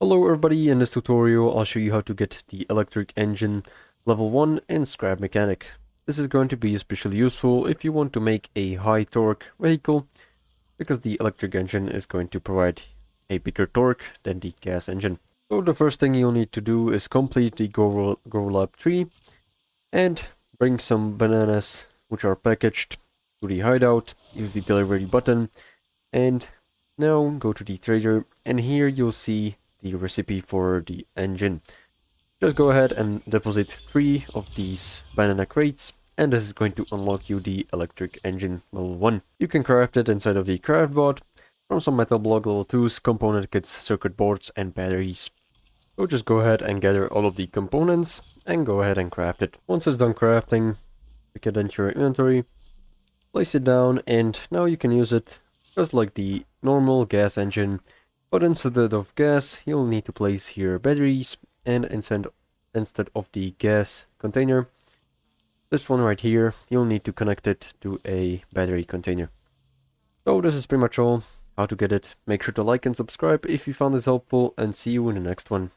Hello everybody, in this tutorial I'll show you how to get the electric engine level 1 in Scrap Mechanic. This is going to be especially useful if you want to make a high torque vehicle, because the electric engine is going to provide a bigger torque than the gas engine. So the first thing you'll need to do is complete the grow lab tree and bring some bananas which are packaged to the hideout. Use the delivery button and now go to the trader, and here you'll see the recipe for the engine. Just go ahead and deposit 3 of these banana crates, and this is going to unlock you the electric engine level 1. You can craft it inside of the craft bot from some metal block level 2s, component kits, circuit boards and batteries. So just go ahead and gather all of the components and go ahead and craft it. Once it's done crafting, pick it into your inventory, place it down, and now you can use it just like the normal gas engine, but instead of gas, you'll need to place here batteries, and instead of the gas container, this one right here, you'll need to connect it to a battery container. So this is pretty much all how to get it. Make sure to like and subscribe if you found this helpful, and see you in the next one.